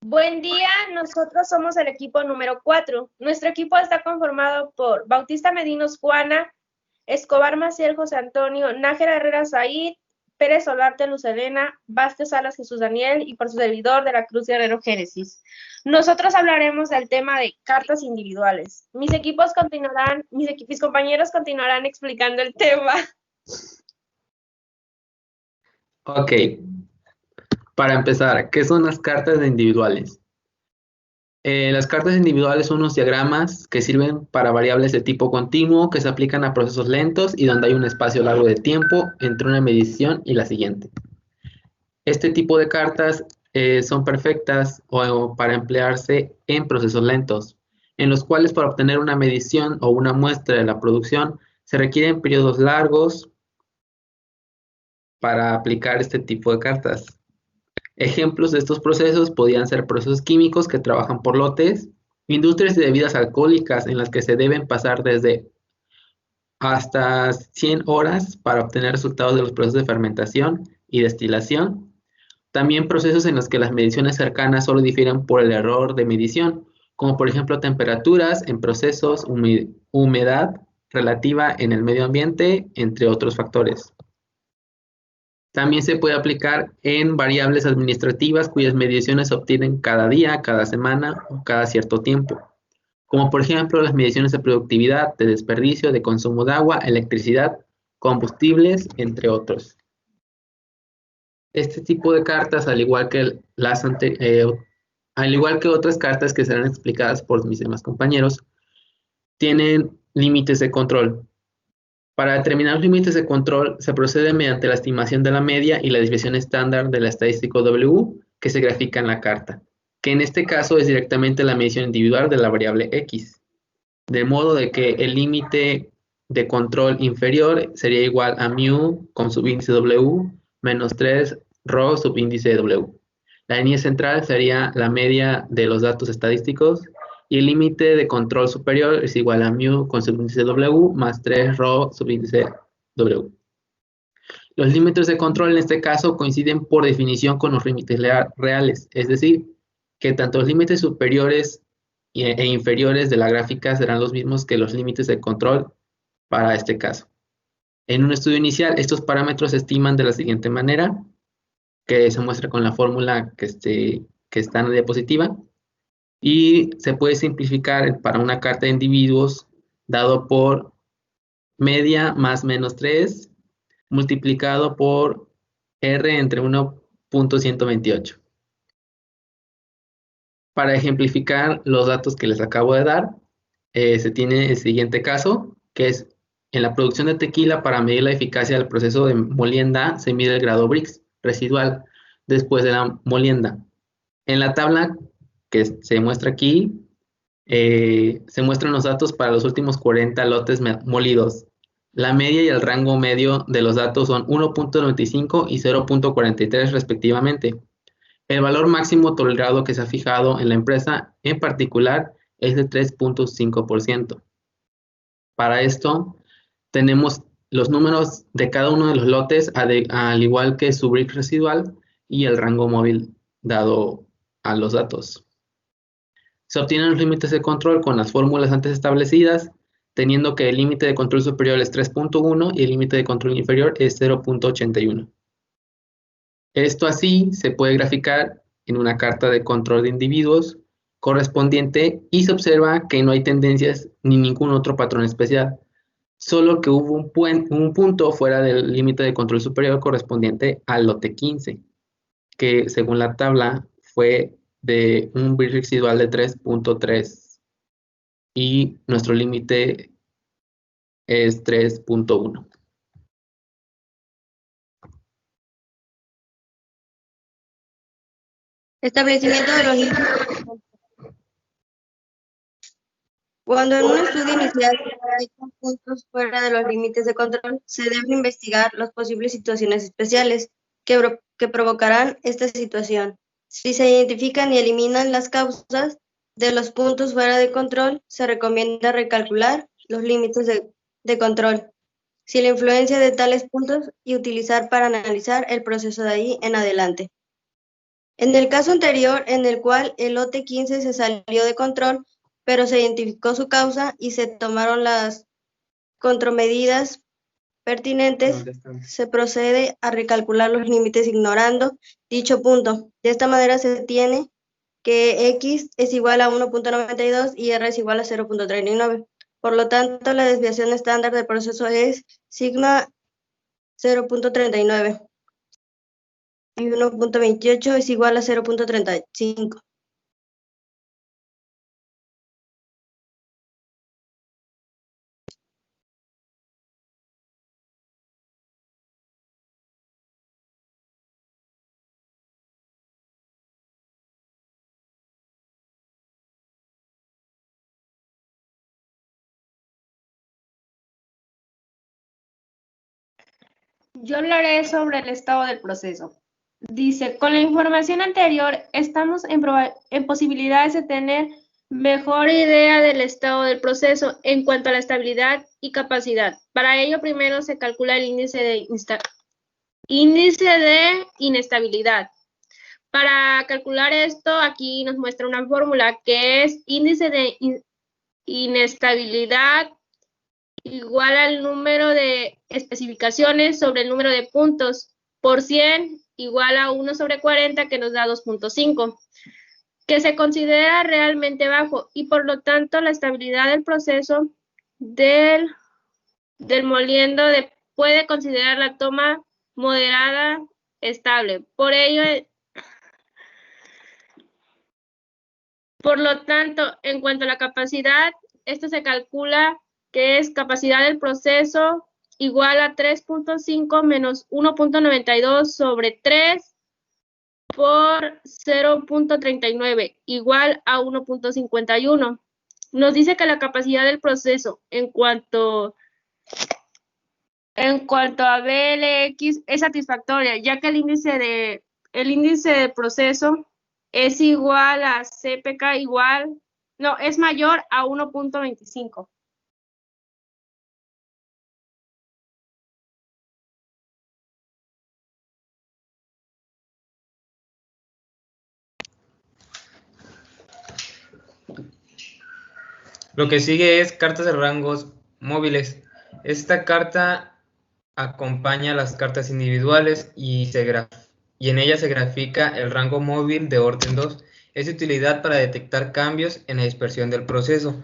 Buen día, nosotros somos el equipo número 4. Nuestro equipo está conformado por Bautista Medinos Juana, Escobar Maciel José Antonio, Nájera Herrera Said, Pérez Solarte Luz Elena, Vázquez Salas Jesús Daniel y por su servidor de la Cruz Guerrero Génesis. Nosotros hablaremos del tema de cartas individuales. Mis compañeros continuarán explicando el tema. Ok, para empezar, ¿qué son las cartas individuales? Las cartas individuales son unos diagramas que sirven para variables de tipo continuo que se aplican a procesos lentos y donde hay un espacio largo de tiempo entre una medición y la siguiente. Este tipo de cartas son perfectas para emplearse en procesos lentos, en los cuales para obtener una medición o una muestra de la producción se requieren periodos largos para aplicar este tipo de cartas. Ejemplos de estos procesos podrían ser procesos químicos que trabajan por lotes, industrias de bebidas alcohólicas en las que se deben pasar desde hasta 100 horas para obtener resultados de los procesos de fermentación y destilación. También procesos en los que las mediciones cercanas solo difieren por el error de medición, como por ejemplo temperaturas en procesos, humedad relativa en el medio ambiente, entre otros factores. También se puede aplicar en variables administrativas cuyas mediciones se obtienen cada día, cada semana o cada cierto tiempo, como por ejemplo las mediciones de productividad, de desperdicio, de consumo de agua, electricidad, combustibles, entre otros. Este tipo de cartas, al igual que otras cartas que serán explicadas por mis demás compañeros, tienen límites de control. Para determinar los límites de control, se procede mediante la estimación de la media y la desviación estándar de la estadística W que se grafica en la carta, que en este caso es directamente la medición individual de la variable X, de modo de que el límite de control inferior sería igual a mu con subíndice W menos 3 rho subíndice W. La línea central sería la media de los datos estadísticos y el límite de control superior es igual a mu con subíndice W más 3 rho subíndice W. Los límites de control en este caso coinciden por definición con los límites reales, es decir, que tanto los límites superiores e inferiores de la gráfica serán los mismos que los límites de control para este caso. En un estudio inicial, estos parámetros se estiman de la siguiente manera, que se muestra con la fórmula que está en la diapositiva, y se puede simplificar para una carta de individuos dado por media más menos 3 multiplicado por R entre 1.128. Para ejemplificar los datos que les acabo de dar, se tiene el siguiente caso, que es en la producción de tequila. Para medir la eficacia del proceso de molienda se mide el grado Brix residual después de la molienda. En la tabla que se muestra aquí, se muestran los datos para los últimos 40 lotes molidos. La media y el rango medio de los datos son 1.95 y 0.43 respectivamente. El valor máximo tolerado que se ha fijado en la empresa en particular es de 3.5%. Para esto, tenemos los números de cada uno de los lotes, al igual que su Brix residual y el rango móvil dado a los datos. Se obtienen los límites de control con las fórmulas antes establecidas, teniendo que el límite de control superior es 3.1 y el límite de control inferior es 0.81. Esto así se puede graficar en una carta de control de individuos correspondiente y se observa que no hay tendencias ni ningún otro patrón especial, solo que hubo un punto fuera del límite de control superior correspondiente al lote 15, que según la tabla fue de un Brix residual de 3.3 y nuestro límite es 3.1. Establecimiento de los límites. Cuando en un estudio inicial hay puntos fuera de los límites de control, se debe investigar las posibles situaciones especiales que provocarán esta situación. Si se identifican y eliminan las causas de los puntos fuera de control, se recomienda recalcular los límites de control, si la influencia de tales puntos y utilizar para analizar el proceso de ahí en adelante. En el caso anterior, en el cual el lote 15 se salió de control, pero se identificó su causa y se tomaron las contramedidas pertinentes, se procede a recalcular los límites ignorando dicho punto. De esta manera se tiene que X es igual a 1.92 y R es igual a 0.39. Por lo tanto, la desviación estándar del proceso es sigma 0.39 y 1.28 es igual a 0.35. Yo hablaré sobre el estado del proceso. Dice, con la información anterior, estamos en posibilidades de tener mejor idea del estado del proceso en cuanto a la estabilidad y capacidad. Para ello, primero se calcula el índice de inestabilidad. Para calcular esto, aquí nos muestra una fórmula que es índice de inestabilidad igual al número de especificaciones sobre el número de puntos por 100 igual a 1 sobre 40 que nos da 2.5, que se considera realmente bajo y por lo tanto la estabilidad del proceso del moliendo puede considerar la toma moderada estable. Por ello, por lo tanto, en cuanto a la capacidad, esto se calcula que es capacidad del proceso igual a 3.5 menos 1.92 sobre 3 por 0.39 igual a 1.51. Nos dice que la capacidad del proceso en cuanto a BLX es satisfactoria, ya que el índice de proceso es igual a CPK es mayor a 1.25. Lo que sigue es cartas de rangos móviles. Esta carta acompaña las cartas individuales y en ella se grafica el rango móvil de orden 2. Es de utilidad para detectar cambios en la dispersión del proceso.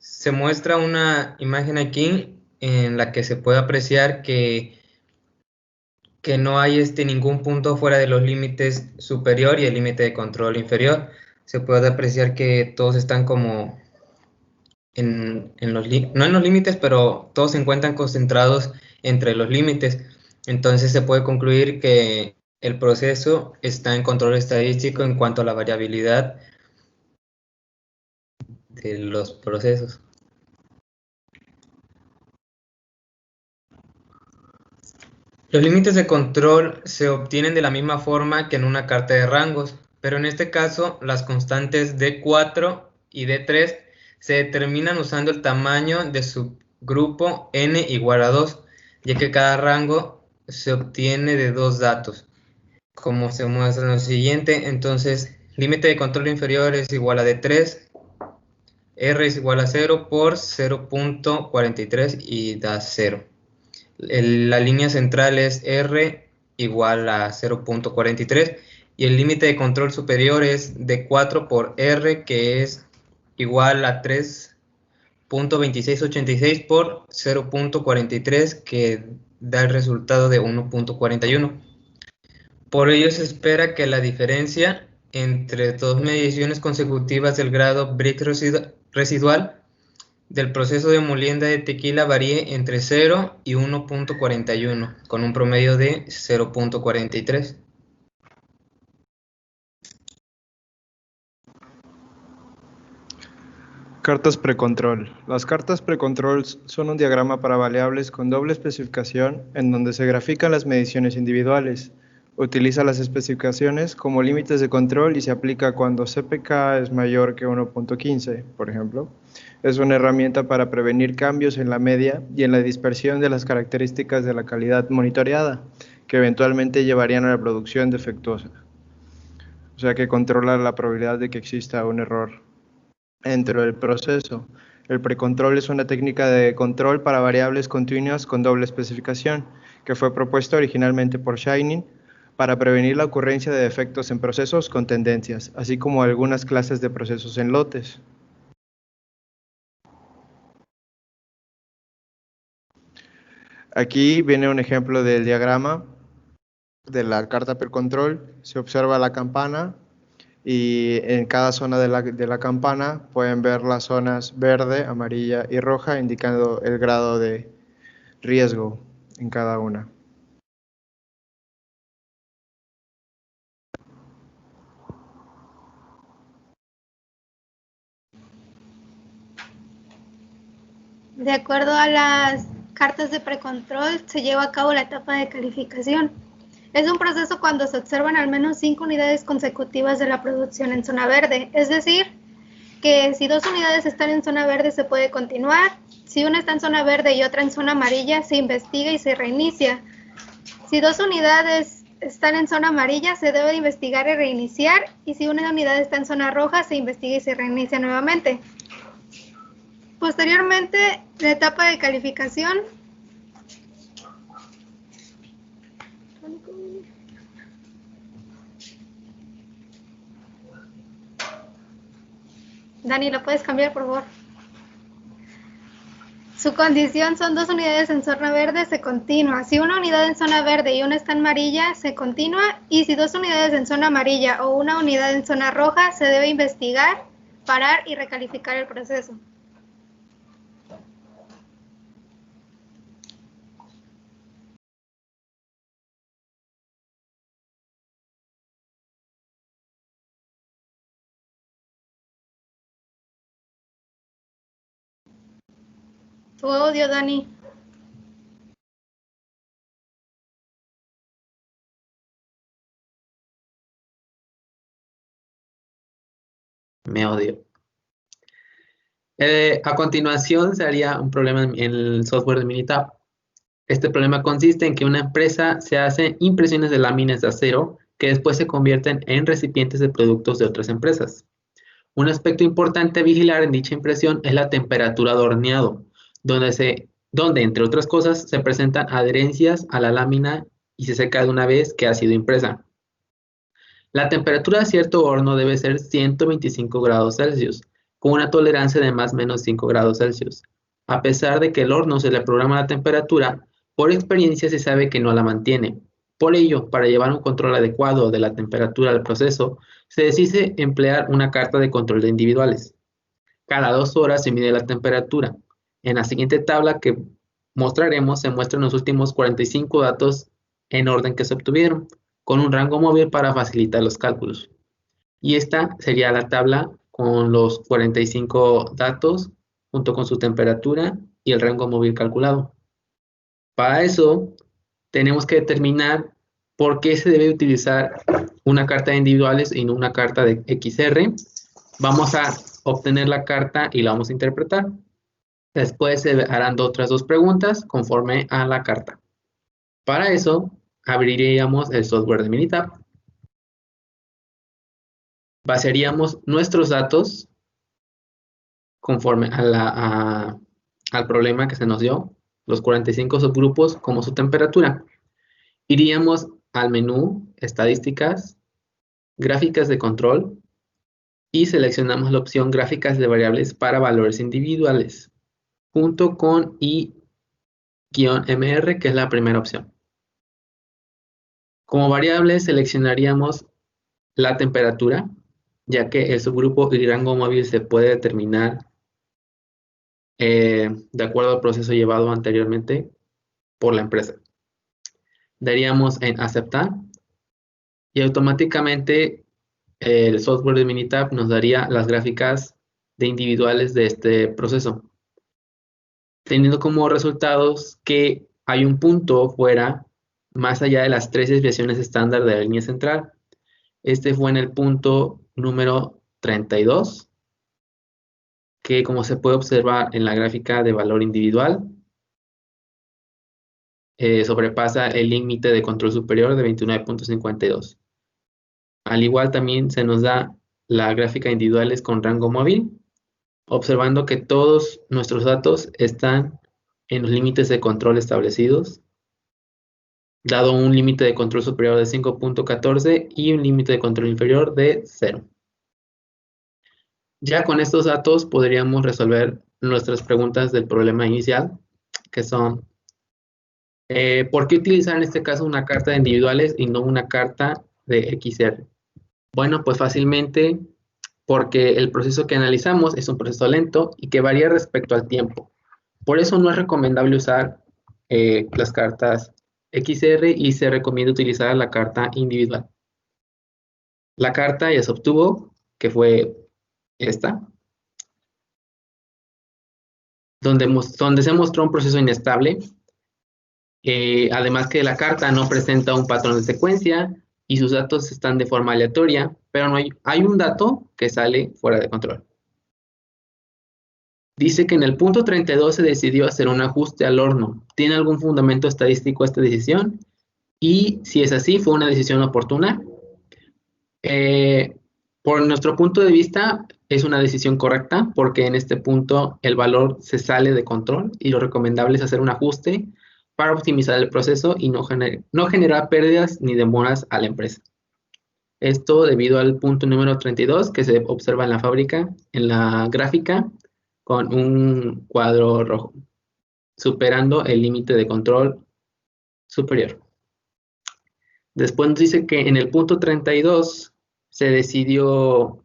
Se muestra una imagen aquí en la que se puede apreciar que no hay ningún punto fuera de los límites superior y el límite de control inferior. Se puede apreciar que todos están como no en los límites, pero todos se encuentran concentrados entre los límites. Entonces se puede concluir que el proceso está en control estadístico en cuanto a la variabilidad de los procesos. Los límites de control se obtienen de la misma forma que en una carta de rangos, pero en este caso las constantes D4 y D3 se determinan usando el tamaño de su grupo n igual a 2, ya que cada rango se obtiene de dos datos, como se muestra en lo siguiente. Entonces, límite de control inferior es igual a D3, R es igual a 0 por 0.43 y da 0. La línea central es R igual a 0.43 y el límite de control superior es D4 por R, que es igual a 3.2686 por 0.43, que da el resultado de 1.41. Por ello se espera que la diferencia entre dos mediciones consecutivas del grado Brix residual del proceso de molienda de tequila varíe entre 0 y 1.41, con un promedio de 0.43. Cartas precontrol. Las cartas precontrol son un diagrama para variables con doble especificación en donde se grafican las mediciones individuales. Utiliza las especificaciones como límites de control y se aplica cuando CPK es mayor que 1.15, por ejemplo. Es una herramienta para prevenir cambios en la media y en la dispersión de las características de la calidad monitoreada, que eventualmente llevarían a la producción defectuosa. o sea que controla la probabilidad de que exista un error dentro del proceso. El precontrol es una técnica de control para variables continuas con doble especificación, que fue propuesta originalmente por Shining para prevenir la ocurrencia de defectos en procesos con tendencias, así como algunas clases de procesos en lotes. Aquí viene un ejemplo del diagrama de la carta precontrol. Se observa la campana y en cada zona de la campana pueden ver las zonas verde, amarilla y roja, indicando el grado de riesgo en cada una. De acuerdo a las cartas de precontrol, se lleva a cabo la etapa de calificación. Es un proceso cuando se observan al menos 5 unidades consecutivas de la producción en zona verde, es decir, que si 2 unidades están en zona verde se puede continuar, si una está en zona verde y otra en zona amarilla se investiga y se reinicia. Si 2 unidades están en zona amarilla se debe de investigar y reiniciar, y si una unidad está en zona roja se investiga y se reinicia nuevamente. Posteriormente, la etapa de calificación Dani, ¿lo puedes cambiar, por favor? Su condición son 2 unidades en zona verde, se continúa. Si una unidad en zona verde y una está en amarilla, se continúa. Y si 2 unidades en zona amarilla o una unidad en zona roja, se debe investigar, parar y recalificar el proceso. Tu audio, Dani. Me odio. A continuación se haría un problema en el software de Minitab. Este problema consiste en que una empresa se hace impresiones de láminas de acero que después se convierten en recipientes de productos de otras empresas. Un aspecto importante a vigilar en dicha impresión es la temperatura de horneado, donde entre otras cosas se presentan adherencias a la lámina y se seca de una vez que ha sido impresa. La temperatura de cierto horno debe ser 125 grados Celsius, con una tolerancia de más o menos 5 grados Celsius. A pesar de que el horno se le programa la temperatura, por experiencia se sabe que no la mantiene. Por ello, para llevar un control adecuado de la temperatura del proceso, se decide emplear una carta de control de individuales. Cada 2 horas se mide la temperatura. En la siguiente tabla que mostraremos se muestran los últimos 45 datos en orden que se obtuvieron, con un rango móvil para facilitar los cálculos. Y esta sería la tabla con los 45 datos junto con su temperatura y el rango móvil calculado. Para eso tenemos que determinar por qué se debe utilizar una carta de individuales y no una carta de XR. Vamos a obtener la carta y la vamos a interpretar. Después se harán otras 2 preguntas conforme a la carta. Para eso abriríamos el software de Minitab. Vaciaríamos nuestros datos conforme al problema que se nos dio, los 45 subgrupos como su temperatura. Iríamos al menú Estadísticas, Gráficas de control y seleccionamos la opción Gráficas de variables para valores individuales, junto con I-MR, que es la primera opción. Como variable seleccionaríamos la temperatura, ya que el subgrupo y rango móvil se puede determinar de acuerdo al proceso llevado anteriormente por la empresa. Daríamos en aceptar y automáticamente el software de Minitab nos daría las gráficas de individuales de este proceso, teniendo como resultados que hay un punto fuera más allá de las 3 desviaciones estándar de la línea central. Este fue en el punto número 32, que como se puede observar en la gráfica de valor individual, sobrepasa el límite de control superior de 29.52. Al igual también se nos da la gráfica individuales con rango móvil, observando que todos nuestros datos están en los límites de control establecidos, dado un límite de control superior de 5.14 y un límite de control inferior de 0. Ya con estos datos podríamos resolver nuestras preguntas del problema inicial, que son, ¿por qué utilizar en este caso una carta de individuales y no una carta de XR? Bueno, pues fácilmente porque el proceso que analizamos es un proceso lento y que varía respecto al tiempo. Por eso no es recomendable usar las cartas XR y se recomienda utilizar la carta individual. La carta ya se obtuvo, que fue esta, donde se mostró un proceso inestable, además que la carta no presenta un patrón de secuencia y sus datos están de forma aleatoria, pero no hay un dato que sale fuera de control. Dice que en el punto 32 se decidió hacer un ajuste al horno. ¿Tiene algún fundamento estadístico esta decisión? Y si es así, ¿fue una decisión oportuna? Por nuestro punto de vista, es una decisión correcta porque en este punto el valor se sale de control y lo recomendable es hacer un ajuste para optimizar el proceso y no generar pérdidas ni demoras a la empresa. Esto debido al punto número 32 que se observa en la fábrica, en la gráfica, con un cuadro rojo, superando el límite de control superior. Después nos dice que en el punto 32 se decidió,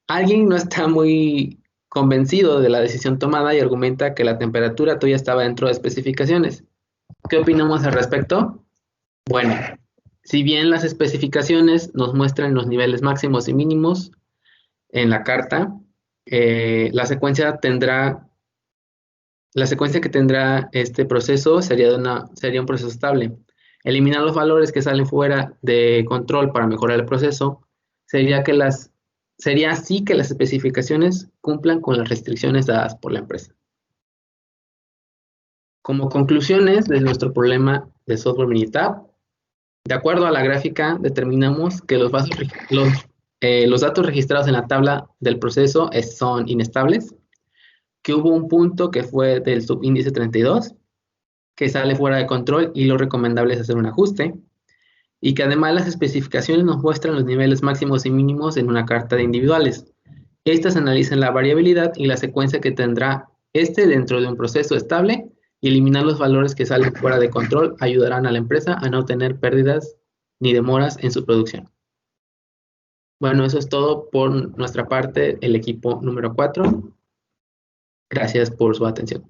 alguien no está muy convencido de la decisión tomada y argumenta que la temperatura todavía estaba dentro de especificaciones. ¿Qué opinamos al respecto? Bueno, si bien las especificaciones nos muestran los niveles máximos y mínimos en la carta, la secuencia que tendrá este proceso sería un proceso estable. Eliminar los valores que salen fuera de control para mejorar el proceso sería así que las especificaciones cumplan con las restricciones dadas por la empresa. Como conclusiones de nuestro problema de software Minitab, de acuerdo a la gráfica, determinamos que los datos registrados en la tabla del proceso son inestables, que hubo un punto que fue del subíndice 32, que sale fuera de control y lo recomendable es hacer un ajuste, y que además las especificaciones nos muestran los niveles máximos y mínimos en una carta de individuales. Estas analizan la variabilidad y la secuencia que tendrá dentro de un proceso estable, y eliminar los valores que salen fuera de control ayudarán a la empresa a no tener pérdidas ni demoras en su producción. Bueno, eso es todo por nuestra parte, el equipo número 4. Gracias por su atención.